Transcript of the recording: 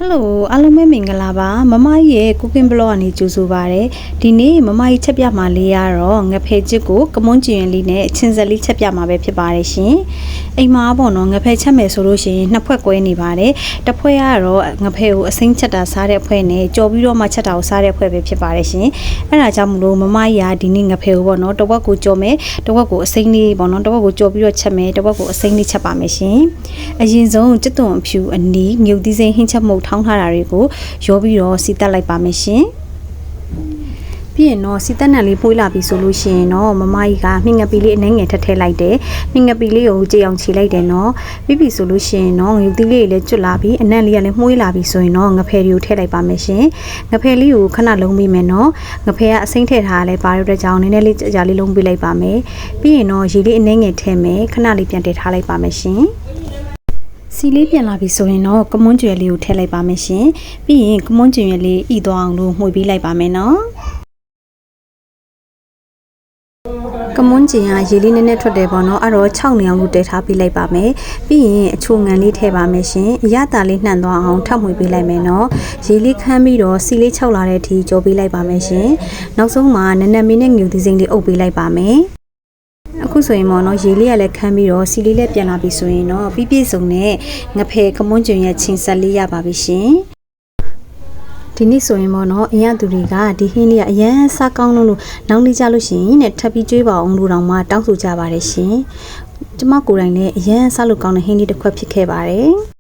Hello အားလုံးပဲမင်္ဂလာပါမမကြီးရဲ့ cooking blog ကနေကြိုဆိုပါရစေဒီနေ့မမကြီးချက်ပြမှာလေးရတော့ငဖဲချစ်ကိုကမွန်းကျင်လေးနဲ့ချင်းစက်လေးချက်ပြမှာပဲဖြစ်ပါတယ်ရှင်အိမ်မှာပေါ့နော်ငဖဲချက်မယ်ဆိုလို့ရှိရင်နှစ်ဖွဲ့ကွဲနေပါတယ်တစ်ဖွဲ့ကတော့ငဖဲကိုအစိမ်းချက်တာစားတဲ့ဖွဲ့နဲ့ကြော်ပြီးတော့မှချက်တာကိုစားတဲ့ဖွဲ့ပဲဖြစ်ပါတယ်ရှင်အဲ့ဒါကြောင့်မလို့မမကြီးကဒီနေ့ငဖဲကိုပေါ့နော်တစ်ဝက်ကိုကြော်မယ်တစ်ဝက်ကိုအစိမ်းလေးပေါ့နော်တစ်ဝက်ကိုကြော်ပြီးတော့ချက်မယ်တစ်ဝက်ကိုအစိမ်းလေးချက်ပါမယ်ရှင်အရင်ဆုံးကျွတ်သွန်အဖြူအနီးမြုပ်သီးစိမ်းဟင်းချက်မှုထောင်းထားတာတွေကိုရောပြီးတော့စီတက်လိုက်ပါမယ်ရှင်ပြီးရင်တော့စီတက်နံလေးပွေးလာပြီဆိုလို့ရှိရင်တော့မမကြီးကမြင့်ငပီလေးအနှဲငယ်ထည့်လိုက်တယ်မြင့်ငပီလေးကိုကြေအောင်ခြေလိုက်တယ်နော်ပြီးပြီဆိုလို့ရှိရင်တော့ငရုတ်သီးလေးလည်းကျွတ်လာပြီအနံ့လေးကလည်းမှုေးလာပြီဆိုရင်တော့ငဖဲလေးကိုထည့်လိုက်ပါမယ်ရှင်ငဖဲလေးကိုခဏလုံးပြီးမယ်နော်ငဖဲကအစိမ့်ထည့်ထားလဲပါရတဲ့ကြောင်နည်းနည်းလေးကြာလေးလုံးပေးလိုက်ပါမယ်ပြီးရင်တော့ရေလေးအနှဲငယ်ထည့်မယ်ခဏလေးပြန်တည်ထားလိုက်ပါမယ်ရှင်စီလေးပြန်လာပြီဆိုရင်တော့ကမွန်းကျွယ်လေးကိုထည့်လိုက်ပါမယ်ရှင်ပြီးရင်ကမွန်းကျွယ်လေးဤသွားအောင်လို့မှုေးပေးလိုက်ပါမယ်နော်ကမွန်းကျင်ကရေလေးနည်းနည်းထွက်တယ်ပေါ့နော်အဲ့တော့6နေအောင်လို့တည်ထားပေးလိုက်ပါမယ်ပြီးရင်အချိုငံလေးထည့်ပါမယ်ရှင်အရသာလေးနှံ့သွားအောင်ထပ်မှုေးပေးလိုက်မယ်နော်ရေလေးခမ်းပြီးတော့စီလေး6လာတဲ့အထိကြောပေးလိုက်ပါမယ်ရှင်နောက်ဆုံးမှာနနက်မင်းနဲ့ငူသီးစိမ်းလေးအုပ်ပေးလိုက်ပါမယ်အခုဆိုရင်ပေါ့နော်ရေလေးကလည်းခမ်းပြီးတော့စီလေးလည်းပြန်လာပြီဆိုရင်တော့ပြည့်စုံတဲ့ငဖဲကမွန်းကျင်ရဲ့ချင်းဆက်လေးရပါပြီရှင်ဒီနေ့ဆိုရင်ပေါ့နော်အရသူတွေကဒီဟင်းလေးကအရန်စားကောင်းလို့နောက်နေ့ကြလို့ရှိရင်နဲ့ထပ်ပြီးကျွေးပါအောင်လို့တောင်မှတောင်းဆိုကြပါတယ်ရှင်ကျမကိုယ်တိုင်လည်းအရန်စားလို့ကောင်းတဲ့ဟင်းလေးတစ်ခွက်ဖြစ်ခဲ့ပါတယ်